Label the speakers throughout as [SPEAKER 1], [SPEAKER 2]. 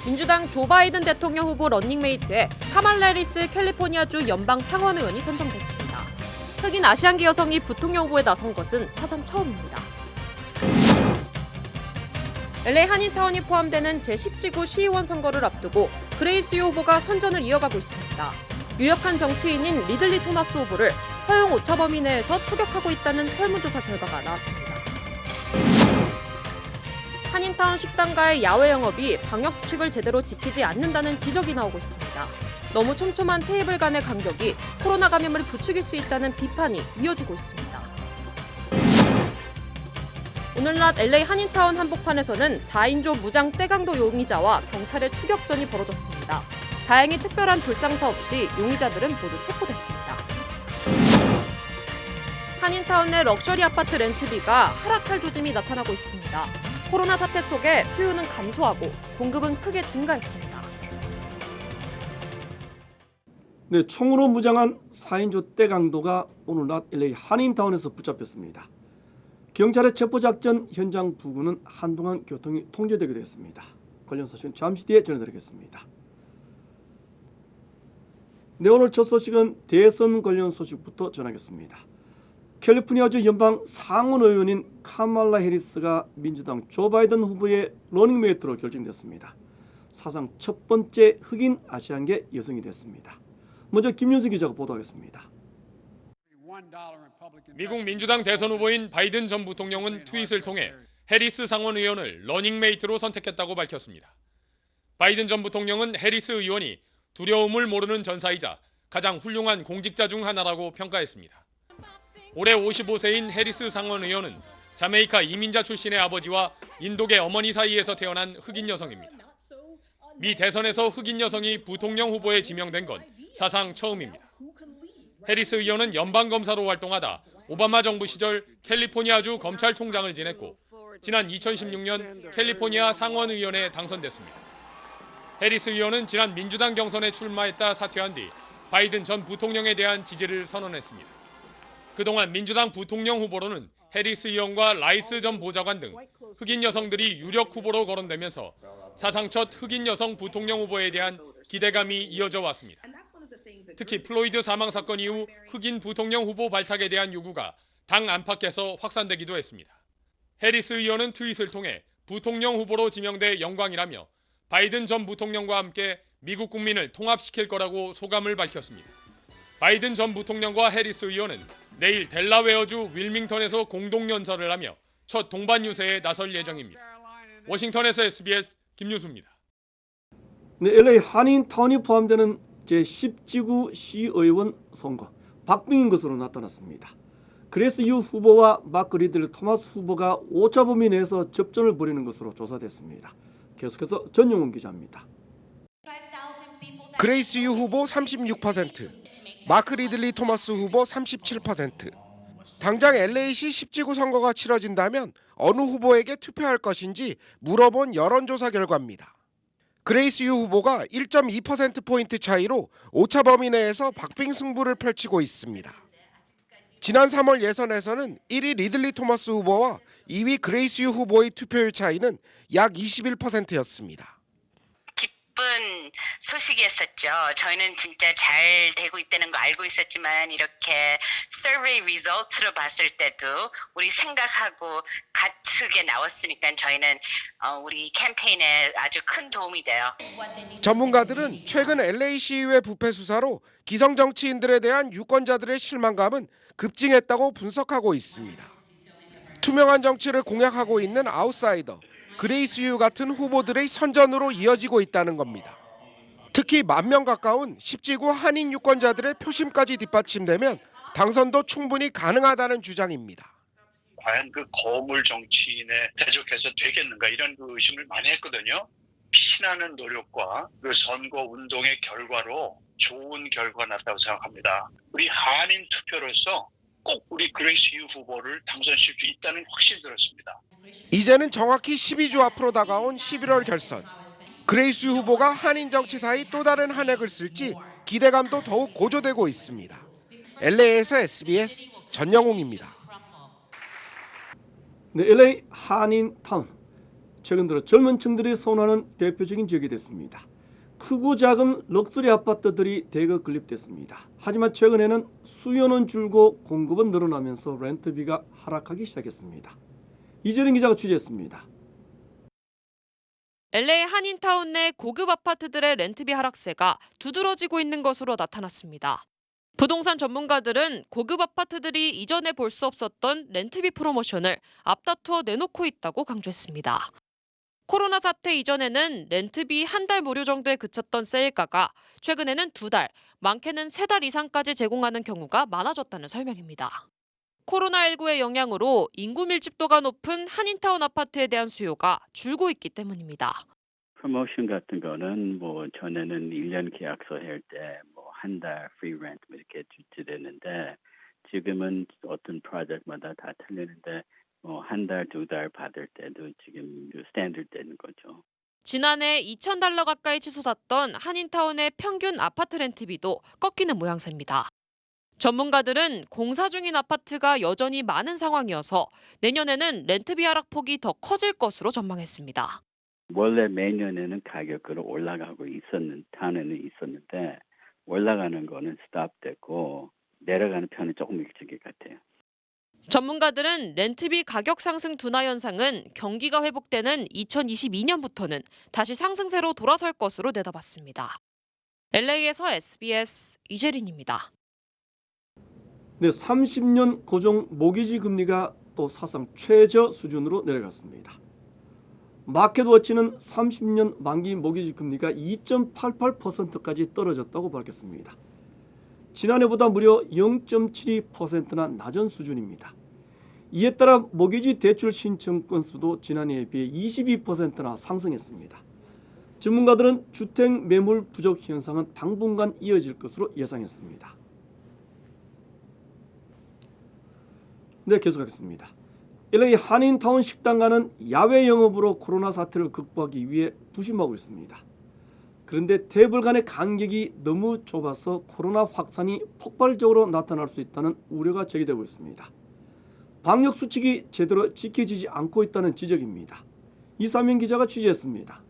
[SPEAKER 1] 민주당 조 바이든 대통령 후보 러닝메이트에 카말라 해리스 캘리포니아주 연방 상원 의원이 선정됐습니다. 흑인 아시안계 여성이 부통령 후보에 나선 것은 사상 처음입니다. LA 한인타운이 포함되는 제10지구 시의원 선거를 앞두고 그레이스 유 후보가 선전을 이어가고 있습니다. 유력한 정치인인 리들리 토마스 후보를 허용 오차 범위 내에서 추격하고 있다는 설문조사 결과가 나왔습니다. 한인타운 식당가의 야외 영업이 방역수칙을 제대로 지키지 않는다는 지적이 나오고 있습니다. 너무 촘촘한 테이블 간의 간격이 코로나 감염을 부추길 수 있다는 비판이 이어지고 있습니다. 오늘 낮 LA 한인타운 한복판에서는 4인조 무장 떼강도 용의자와 경찰의 추격전이 벌어졌습니다. 다행히 특별한 불상사 없이 용의자들은 모두 체포됐습니다. 한인타운 내 럭셔리 아파트 렌트비가 하락할 조짐이 나타나고 있습니다. 코로나 사태 속에 수요는 감소하고 공급은 크게 증가했습니다.
[SPEAKER 2] 네, 총으로 무장한 4인조 떼강도가 오늘 낮 LA 한인타운에서 붙잡혔습니다. 경찰의 체포작전 현장 부근은 한동안 교통이 통제되게 되었습니다. 관련 소식은 잠시 뒤에 전해드리겠습니다. 네, 오늘 첫 소식은 대선 관련 소식부터 전하겠습니다. 캘리포니아주 연방 상원 의원인 카말라 해리스가 민주당 조 바이든 후보의 러닝메이트로 결정됐습니다. 사상 첫 번째 흑인 아시안계 여성이 됐습니다. 먼저 김윤수 기자가 보도하겠습니다.
[SPEAKER 3] 미국 민주당 대선 후보인 바이든 전 부통령은 트윗을 통해 해리스 상원 의원을 러닝메이트로 선택했다고 밝혔습니다. 바이든 전 부통령은 해리스 의원이 두려움을 모르는 전사이자 가장 훌륭한 공직자 중 하나라고 평가했습니다. 올해 55세인 해리스 상원 의원은 자메이카 이민자 출신의 아버지와 인도계 어머니 사이에서 태어난 흑인 여성입니다. 미 대선에서 흑인 여성이 부통령 후보에 지명된 건 사상 처음입니다. 해리스 의원은 연방검사로 활동하다 오바마 정부 시절 캘리포니아주 검찰총장을 지냈고 지난 2016년 캘리포니아 상원의원에 당선됐습니다. 해리스 의원은 지난 민주당 경선에 출마했다 사퇴한 뒤 바이든 전 부통령에 대한 지지를 선언했습니다. 그동안 민주당 부통령 후보로는 해리스 의원과 라이스 전 보좌관 등 흑인 여성들이 유력 후보로 거론되면서 사상 첫 흑인 여성 부통령 후보에 대한 기대감이 이어져 왔습니다. 특히 플로이드 사망 사건 이후 흑인 부통령 후보 발탁에 대한 요구가 당 안팎에서 확산되기도 했습니다. 해리스 의원은 트윗을 통해 부통령 후보로 지명돼 영광이라며 바이든 전 부통령과 함께 미국 국민을 통합시킬 거라고 소감을 밝혔습니다. 바이든 전 부통령과 해리스 의원은 내일 델라웨어주 윌밍턴에서 공동연설을 하며 첫 동반 유세에 나설 예정입니다. 워싱턴에서 SBS 김유수입니다.
[SPEAKER 2] 네, LA 한인타운이 포함되는 제10지구 시의원 선거 박빙인 것으로 나타났습니다. 그레이스 유 후보와 마크 리들리 토마스 후보가 오차 범위 내에서 접전을 벌이는 것으로 조사됐습니다. 계속해서 전용훈 기자입니다.
[SPEAKER 4] 그레이스 유 후보 36%, 마크 리들리 토마스 후보 37%. 당장 LA시 10지구 선거가 치러진다면 어느 후보에게 투표할 것인지 물어본 여론조사 결과입니다. 그레이스 유 후보가 1.2%포인트 차이로 오차 범위 내에서 박빙 승부를 펼치고 있습니다. 지난 3월 예선에서는 1위 리들리 토마스 후보와 2위 그레이스 유 후보의 투표율 차이는 약 21%였습니다.
[SPEAKER 5] 기쁜 소식이었었죠. 저희는 진짜 잘 되고 있다는 거 알고 있었지만 이렇게 서베이 리졸트로 봤을 때도 우리 생각하고 같게 나왔으니까 저희는 우리 캠페인에 아주 큰 도움이 돼요.
[SPEAKER 4] 전문가들은 최근 LA 시의회 부패 수사로 기성 정치인들에 대한 유권자들의 실망감은 급증했다고 분석하고 있습니다. 투명한 정치를 공약하고 있는 아웃사이더 그레이스 유 같은 후보들의 선전으로 이어지고 있다는 겁니다. 특히 10,000명 가까운 10지구 한인 유권자들의 표심까지 뒷받침되면 당선도 충분히 가능하다는 주장입니다.
[SPEAKER 6] 과연 그 거물 정치인에 대적해서 되겠는가 이런 의심을 많이 했거든요. 피나는 노력과 그 선거 운동의 결과로 좋은 결과가 났다고 생각합니다. 우리 한인 투표로서 꼭 우리 그레이스 유 후보를 당선시킬 수 있다는 확신이 들었습니다.
[SPEAKER 4] 이제는 정확히 12주 앞으로 다가온 11월 결선. 그레이스 유 후보가 한인 정치사의 또 다른 한 획을 쓸지 기대감도 더욱 고조되고 있습니다. LA에서 SBS 전영웅입니다.
[SPEAKER 2] 네, LA 한인타운 최근 들어 젊은 층들이 선호하는 대표적인 지역이 됐습니다. 크고 작은 럭셔리 아파트들이 대거 건립됐습니다. 하지만 최근에는 수요는 줄고 공급은 늘어나면서 렌트비가 하락하기 시작했습니다. 이재린 기자가 취재했습니다.
[SPEAKER 1] LA 한인타운 내 고급 아파트들의 렌트비 하락세가 두드러지고 있는 것으로 나타났습니다. 부동산 전문가들은 고급 아파트들이 이전에 볼 수 없었던 렌트비 프로모션을 앞다투어 내놓고 있다고 강조했습니다. 코로나 사태 이전에는 렌트비 한 달 무료 정도에 그쳤던 세일가가 최근에는 2달, 많게는 3달 이상까지 제공하는 경우가 많아졌다는 설명입니다. 코로나19의 영향으로 인구 밀집도가 높은 한인타운 아파트에 대한 수요가 줄고 있기 때문입니다.
[SPEAKER 7] 프로모션 같은 거는 전에는 1년 계약서 할 때 한 달 프리 렌트 이렇게 주됐는데 지금은 어떤 프로젝트마다 다 틀리는데 한 달, 2달 받을 때도 지금 스탠더드 되는 거죠.
[SPEAKER 1] 지난해 $2,000 가까이 치솟았던 한인타운의 평균 아파트 렌트비도 꺾이는 모양새입니다. 전문가들은 공사 중인 아파트가 여전히 많은 상황이어서 내년에는 렌트비 하락폭이 더 커질 것으로 전망했습니다.
[SPEAKER 7] 원래 매년에는 가격으로 올라가고 단에는 있었는데 올라가는 거는 스탑됐고 내려가는 편은 조금 일찍 같아요.
[SPEAKER 1] 전문가들은 렌트비 가격 상승 둔화 현상은 경기가 회복되는 2022년부터는 다시 상승세로 돌아설 것으로 내다봤습니다. LA에서 SBS 이재린입니다.
[SPEAKER 2] 네, 30년 고정 모기지 금리가 또 사상 최저 수준으로 내려갔습니다. 마켓워치는 30년 만기 모기지 금리가 2.88%까지 떨어졌다고 밝혔습니다. 지난해보다 무려 0.72%나 낮은 수준입니다. 이에 따라 모기지 대출 신청 건수도 지난해에 비해 22%나 상승했습니다. 전문가들은 주택 매물 부족 현상은 당분간 이어질 것으로 예상했습니다. 네, 계속하겠습니다. LA 한인타운 식당가는 야외 영업으로 코로나 사태를 극복하기 위해 부심하고 있습니다. 그런데 테이블 간의 간격이 너무 좁아서 코로나 확산이 폭발적으로 나타날 수 있다는 우려가 제기되고 있습니다. 방역 수칙이 제대로 지켜지지 않고 있다는 지적입니다. 이사명 기자가 취재했습니다.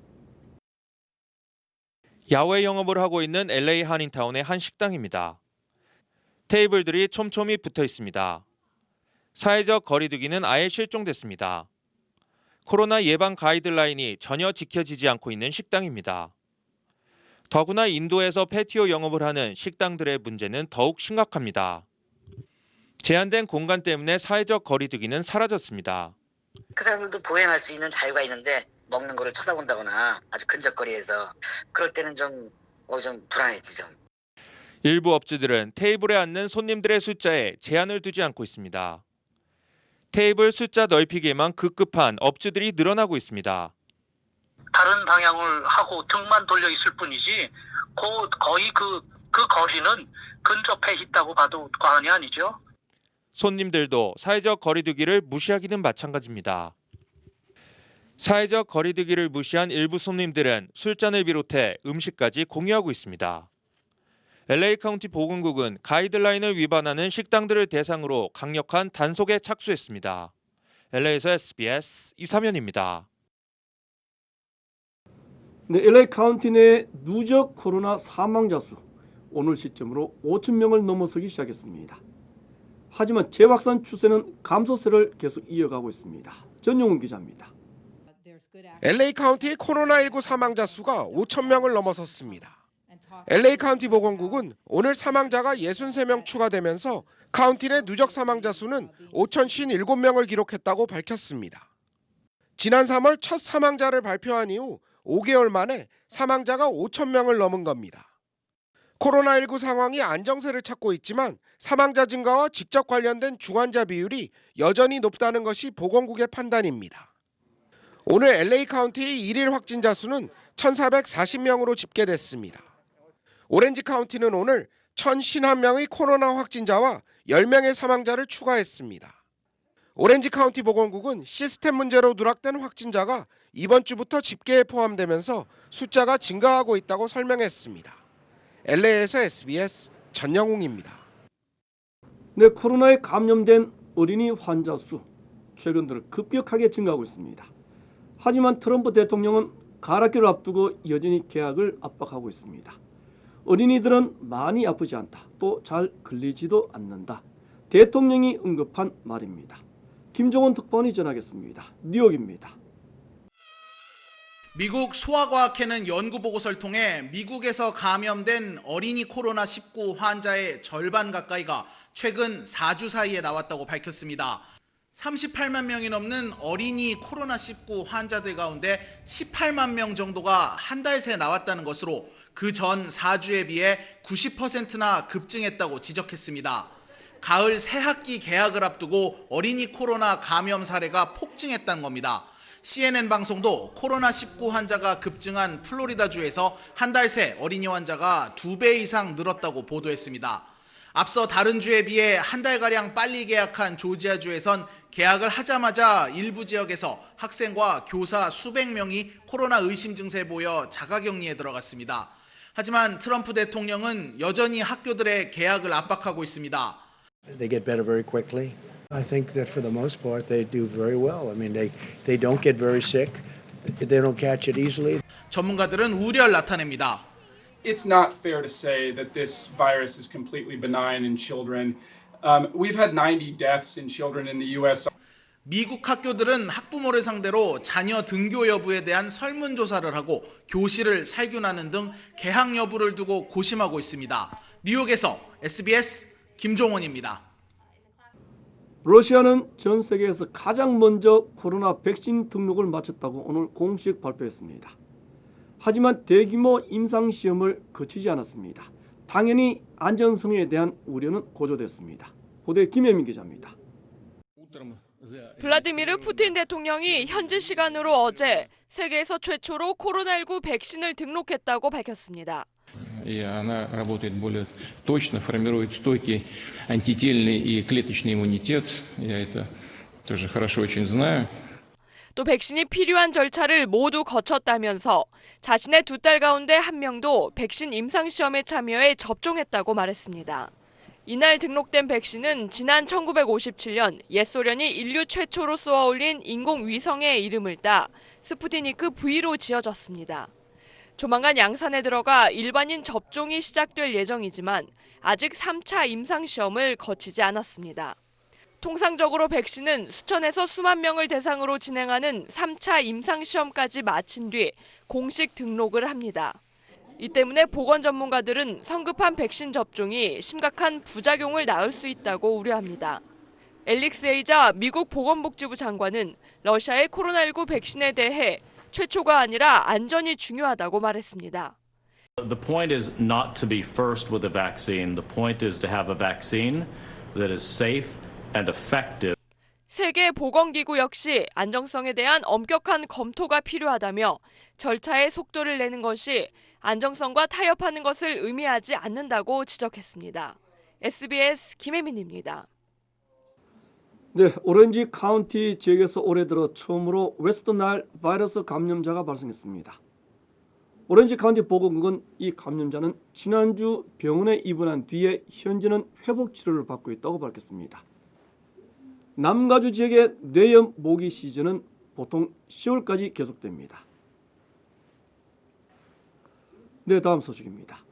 [SPEAKER 8] 야외 영업을 하고 있는 LA 한인타운의 한 식당입니다. 테이블들이 촘촘히 붙어 있습니다. 사회적 거리두기는 아예 실종됐습니다. 코로나 예방 가이드라인이 전혀 지켜지지 않고 있는 식당입니다. 더구나 인도에서 패티오 영업을 하는 식당들의 문제는 더욱 심각합니다. 제한된 공간 때문에 사회적 거리두기는 사라졌습니다.
[SPEAKER 9] 그 사람들도 보행할 수 있는 자유가 있는데 먹는 거를 쳐다본다거나 아주 근접거리에서 그럴 때는 좀 불안했지 좀.
[SPEAKER 8] 일부 업주들은 테이블에 앉는 손님들의 숫자에 제한을 두지 않고 있습니다. 테이블 숫자 넓히기에만 급급한 업주들이 늘어나고 있습니다.
[SPEAKER 10] 다른 방향을 하고 등만 돌려 있을 뿐이지 거의 그 거리는 근접해 있다고 봐도 과언이 아니죠.
[SPEAKER 8] 손님들도 사회적 거리두기를 무시하기는 마찬가지입니다. 사회적 거리두기를 무시한 일부 손님들은 술잔을 비롯해 음식까지 공유하고 있습니다. LA 카운티 보건국은 가이드라인을 위반하는 식당들을 대상으로 강력한 단속에 착수했습니다. LA에서 SBS 이사면입니다.
[SPEAKER 2] 네, LA 카운티 내 누적 코로나 사망자 수 오늘 시점으로 5,000명을 넘어서기 시작했습니다. 하지만 재확산 추세는 감소세를 계속 이어가고 있습니다. 전용훈 기자입니다.
[SPEAKER 4] LA 카운티의 코로나19 사망자 수가 5,000명을 넘어섰습니다. LA 카운티 보건국은 오늘 사망자가 63명 추가되면서 카운티 내 누적 사망자 수는 5,057명을 기록했다고 밝혔습니다. 지난 3월 첫 사망자를 발표한 이후 5개월 만에 사망자가 5,000명을 넘은 겁니다. 코로나19 상황이 안정세를 찾고 있지만 사망자 증가와 직접 관련된 중환자 비율이 여전히 높다는 것이 보건국의 판단입니다. 오늘 LA 카운티의 1일 확진자 수는 1,440명으로 집계됐습니다. 오렌지 카운티는 오늘 1,051명의 코로나 확진자와 10명의 사망자를 추가했습니다. 오렌지 카운티 보건국은 시스템 문제로 누락된 확진자가 이번 주부터 집계에 포함되면서 숫자가 증가하고 있다고 설명했습니다. LA에서 SBS 전영웅입니다.
[SPEAKER 2] 네, 코로나에 감염된 어린이 환자 수 최근 들어 급격하게 증가하고 있습니다. 하지만 트럼프 대통령은 가락기를 앞두고 여전히 개학을 압박하고 있습니다. 어린이들은 많이 아프지 않다. 또 잘 걸리지도 않는다. 대통령이 언급한 말입니다. 김종원 특파원이 전하겠습니다. 뉴욕입니다.
[SPEAKER 11] 미국 소아과학회는 연구 보고서를 통해 미국에서 감염된 어린이 코로나19 환자의 절반 가까이가 최근 4주 사이에 나왔다고 밝혔습니다. 38만 명이 넘는 어린이 코로나19 환자들 가운데 18만 명 정도가 한 달 새 나왔다는 것으로 그 전 4주에 비해 90%나 급증했다고 지적했습니다. 가을 새학기 개학을 앞두고 어린이 코로나 감염 사례가 폭증했다는 겁니다. CNN 방송도 코로나19 환자가 급증한 플로리다주에서 한 달 새 어린이 환자가 2배 이상 늘었다고 보도했습니다. 앞서 다른 주에 비해 한 달가량 빨리 개학한 조지아주에선 개학을 하자마자 일부 지역에서 학생과 교사 수백 명이 코로나 의심 증세를 보여 자가격리에 들어갔습니다. 하지만 트럼프 대통령은 여전히 학교들의 개학을 압박하고 있습니다.
[SPEAKER 12] They get better very quickly. I think that for the most part they do very well. I mean they don't get very sick. They don't catch it easily.
[SPEAKER 11] 전문가들은 우려를 나타냅니다.
[SPEAKER 13] It's not fair to say that this virus is completely benign in children. We've had 90 deaths in children in the U.S.
[SPEAKER 11] 미국 학교들은 학부모를 상대로 자녀 등교 여부에 대한 설문조사를 하고 교실을 살균하는 등 개학 여부를 두고 고심하고 있습니다. 뉴욕에서 SBS 김종원입니다.
[SPEAKER 2] 러시아는 전 세계에서 가장 먼저 코로나 백신 등록을 마쳤다고 오늘 공식 발표했습니다. 하지만 대규모 임상시험을 거치지 않았습니다. 당연히 안전성에 대한 우려는 고조됐습니다. 보도에 김혜민 기자입니다.
[SPEAKER 14] 블라디미르 푸틴 대통령이 현지 시간으로 어제 세계에서 최초로 코로나19 백신을 등록했다고 밝혔습니다.
[SPEAKER 15] И она работает более точно, формирует стойкий антительный и клеточный иммунитет. Я это тоже хорошо очень знаю.
[SPEAKER 14] 또 백신이 필요한 절차를 모두 거쳤다면서 자신의 2딸 가운데 한 명도 백신 임상시험에 참여해 접종했다고 말했습니다. 이날 등록된 백신은 지난 1957년 옛소련이 인류 최초로 쏘아 올린 인공위성의 이름을 따 스푸트니크 V로 지어졌습니다. 조만간 양산에 들어가 일반인 접종이 시작될 예정이지만 아직 3차 임상시험을 거치지 않았습니다. 통상적으로 백신은 수천에서 수만 명을 대상으로 진행하는 3차 임상시험까지 마친 뒤 공식 등록을 합니다. 이 때문에 보건 전문가들은 성급한 백신 접종이 심각한 부작용을 낳을 수 있다고 우려합니다. 앨릭스 에이자 미국 보건복지부 장관은 러시아의 코로나19 백신에 대해 최초가 아니라 안전이 중요하다고 말했습니다.
[SPEAKER 16] The point is not to be first with a vaccine. The point is to have a vaccine that is safe and effective.
[SPEAKER 14] 세계 보건기구 역시 안정성에 대한 엄격한 검토가 필요하다며 절차의 속도를 내는 것이 안정성과 타협하는 것을 의미하지 않는다고 지적했습니다. SBS 김혜민입니다.
[SPEAKER 2] 네, 오렌지 카운티 지역에서 올해 들어 처음으로 웨스트 나일 바이러스 감염자가 발생했습니다. 오렌지 카운티 보건국은 이 감염자는 지난주 병원에 입원한 뒤에 현재는 회복 치료를 받고 있다고 밝혔습니다. 남가주 지역의 뇌염 모기 시즌은 보통 10월까지 계속됩니다. 네, 다음 소식입니다.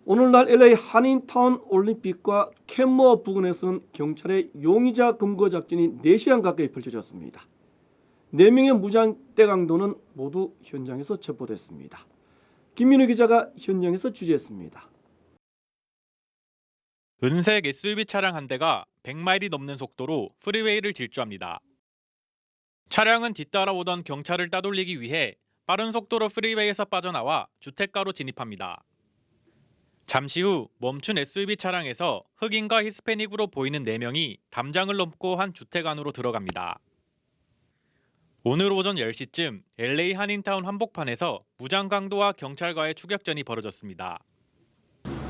[SPEAKER 2] 오늘날 LA 한인타운 올림픽과 캔모어 부근에서는 경찰의 용의자 검거 작전이 4시간 가까이 펼쳐졌습니다. 4명의 무장 떼강도는 모두 현장에서 체포됐습니다. 김민우 기자가 현장에서 취재했습니다.
[SPEAKER 17] 은색 SUV 차량 한 대가 100마일이 넘는 속도로 프리웨이를 질주합니다. 차량은 뒤따라오던 경찰을 따돌리기 위해 빠른 속도로 프리웨이에서 빠져나와 주택가로 진입합니다. 잠시 후 멈춘 SUV 차량에서 흑인과 히스패닉으로 보이는 4명이 담장을 넘고 한 주택 안으로 들어갑니다. 오늘 오전 10시쯤 LA 한인타운 한복판에서 무장 강도와 경찰과의 추격전이 벌어졌습니다.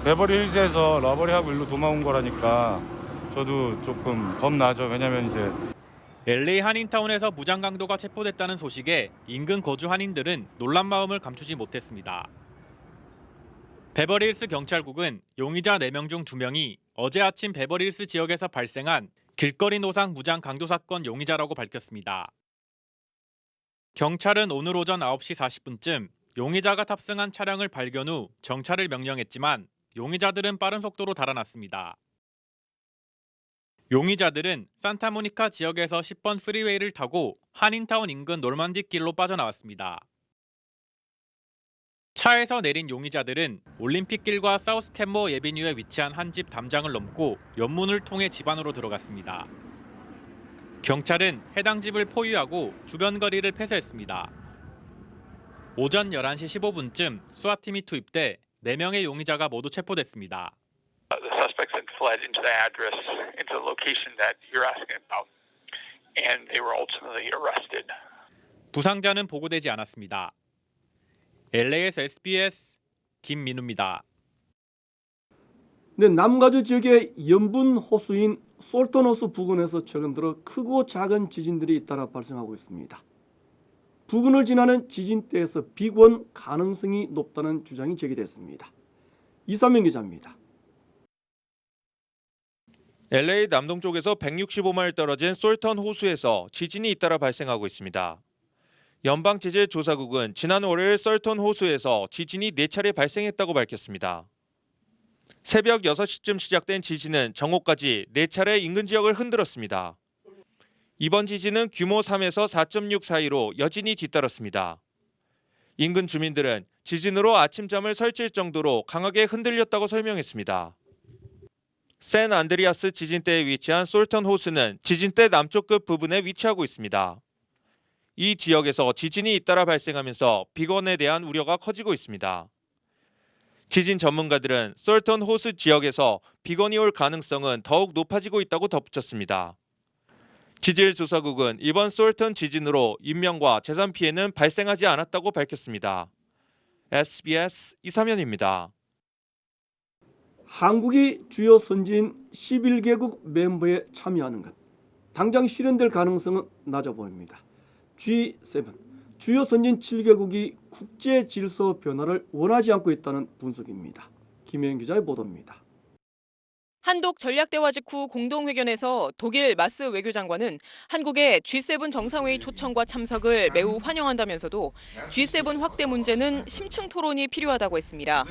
[SPEAKER 18] 베버리힐즈에서 러버리하고 일로 도망온 거라니까 저도 조금 겁나죠. 왜냐면 이제
[SPEAKER 17] LA 한인타운에서 무장 강도가 체포됐다는 소식에 인근 거주 한인들은 놀란 마음을 감추지 못했습니다. 베버리힐스 경찰국은 용의자 4명 중 2명이 어제 아침 베버리힐스 지역에서 발생한 길거리 노상 무장 강도 사건 용의자라고 밝혔습니다. 경찰은 오늘 오전 9시 40분쯤 용의자가 탑승한 차량을 발견 후 정차를 명령했지만 용의자들은 빠른 속도로 달아났습니다. 용의자들은 산타모니카 지역에서 10번 프리웨이를 타고 한인타운 인근 놀만디 길로 빠져나왔습니다. 차에서 내린 용의자들은 올림픽길과 사우스 캔머 예비뉴에 위치한 한 집 담장을 넘고 옆문을 통해 집 안으로 들어갔습니다. 경찰은 해당 집을 포위하고 주변 거리를 폐쇄했습니다. 오전 11시 15분쯤 수사팀이 투입돼 4명의 용의자가 모두 체포됐습니다.
[SPEAKER 19] The suspects had fled into the address, into the location that you're asking about, and they were ultimately arrested.
[SPEAKER 17] 부상자는 보고되지 않았습니다. LA에서 SBS 김민우입니다.
[SPEAKER 2] 네, 남가주 지역의 염분 호수인 솔턴 호수 부근에서 최근 들어 크고 작은 지진들이 잇따라 발생하고 있습니다. 부근을 지나는 지진대에서 비권 가능성이 높다는 주장이 제기됐습니다. 이삼영 기자입니다.
[SPEAKER 8] LA 남동쪽에서 165마일 떨어진 솔턴 호수에서 지진이 잇따라 발생하고 있습니다. 연방지질조사국은 지난 월요일 솔턴 호수에서 지진이 4차례 발생했다고 밝혔습니다. 새벽 6시쯤 시작된 지진은 정오까지 4차례 인근 지역을 흔들었습니다. 이번 지진은 규모 3에서 4.6 사이로 여진이 뒤따랐습니다. 인근 주민들은 지진으로 아침잠을 설칠 정도로 강하게 흔들렸다고 설명했습니다. 샌 안드리아스 지진대에 위치한 솔턴 호수는 지진대 남쪽 끝 부분에 위치하고 있습니다. 이 지역에서 지진이 잇따라 발생하면서 비건에 대한 우려가 커지고 있습니다. 지진 전문가들은 솔턴 호수 지역에서 비건이 올 가능성은 더욱 높아지고 있다고 덧붙였습니다. 지질조사국은 이번 솔턴 지진으로 인명과 재산 피해는 발생하지 않았다고 밝혔습니다. SBS 이삼현입니다.
[SPEAKER 2] 한국이 주요 선진 11개국 멤버에 참여하는 것, 당장 실현될 가능성은 낮아 보입니다. G7, 주요 선진 7개국이 국제 질서 변화를 원하지 않고 있다는 분석입니다. 김혜영 기자의 보도입니다.
[SPEAKER 1] 한독 전략대화 직후 공동회견에서 독일 마스 외교장관은 한국의 G7 정상회의 초청과 참석을 매우 환영한다면서도 G7 확대 문제는 심층 토론이 필요하다고 했습니다.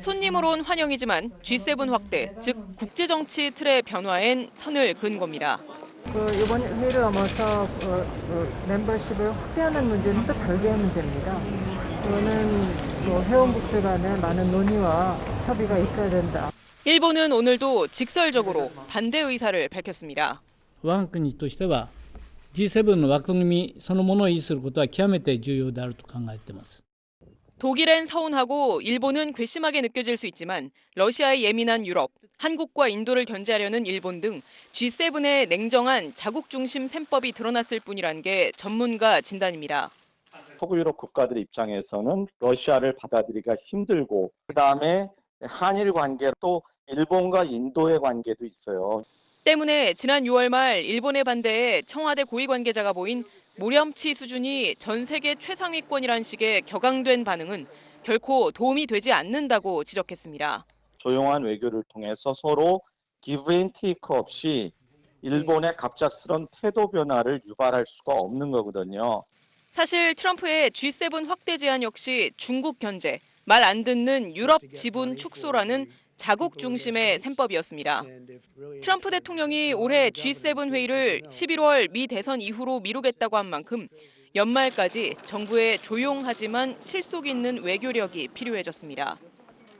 [SPEAKER 1] 손님으론 환영이지만 G7 확대, 즉 국제정치 틀의 변화엔 선을 그은 겁니다.
[SPEAKER 20] 이번 회의를 넘어서 멤버십을 확대하는 문제는 또 별개의 문제입니다. 그거는 회원국들 간에 많은 논의와 협의가 있어야 된다.
[SPEAKER 1] 일본은 오늘도 직설적으로 반대 의사를 밝혔습니다.
[SPEAKER 21] 我が国としては G7 の枠組みそのものを維持することは極めて重要であると考えています。
[SPEAKER 1] 독일엔 서운하고 일본은 괘씸하게 느껴질 수 있지만 러시아에 예민한 유럽, 한국과 인도를 견제하려는 일본 등 G7의 냉정한 자국 중심 셈법이 드러났을 뿐이란 게 전문가 진단입니다.
[SPEAKER 22] 서구유럽 국가들 입장에서는 러시아를 받아들이기가 힘들고 그다음에 한일 관계 또 일본과 인도의 관계도 있어요.
[SPEAKER 1] 때문에 지난 6월 말 일본의 반대에 청와대 고위 관계자가 보인 모렴치 수준이 전 세계 최상위권이란 식의 격앙된 반응은 결코 도움이 되지 않는다고 지적했습니다.
[SPEAKER 22] 조용한 외교를 통해서 서로 give and take 없이 일본의 갑작스런 태도 변화를 유발할 수가 없는 거거든요.
[SPEAKER 1] 사실 트럼프의 G7 확대 제안 역시 중국 견제, 말 안 듣는 유럽 지분 축소라는 자국 중심의 셈법이었습니다. 트럼프 대통령이 올해 G7 회의를 11월 미 대선 이후로 미루겠다고 한 만큼 연말까지 정부의 조용하지만 실속 있는 외교력이 필요해졌습니다.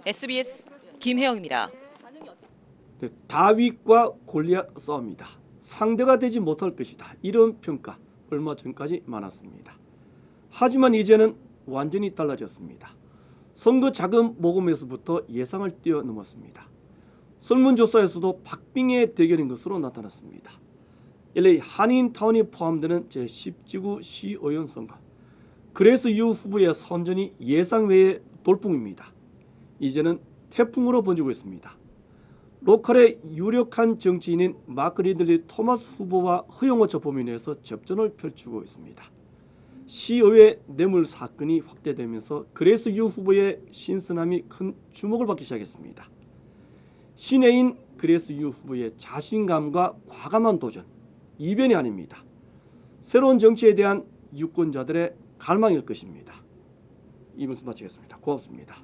[SPEAKER 1] SBS 김혜영입니다.
[SPEAKER 2] 네, 다윗과 골리앗 싸움이다. 상대가 되지 못할 것이다. 이런 평가 얼마 전까지 많았습니다. 하지만 이제는 완전히 달라졌습니다. 선거 자금 모금에서부터 예상을 뛰어넘었습니다. 설문조사에서도 박빙의 대결인 것으로 나타났습니다. LA 한인타운이 포함되는 제10지구 시의원 선거. 그래서 유 후보의 선전이 예상 외의 돌풍입니다. 이제는 태풍으로 번지고 있습니다. 로컬의 유력한 정치인인 마크 리들리 토마스 후보와 허용호 법무위원회에서 접전을 펼치고 있습니다. 시의회 뇌물 사건이 확대되면서 그래서 유 후보의 신선함이 큰 주목을 받기 시작했습니다. 신예인 그래서 유 후보의 자신감과 과감한 도전, 이변이 아닙니다. 새로운 정치에 대한 유권자들의 갈망일 것입니다. 이 말씀 마치겠습니다. 고맙습니다.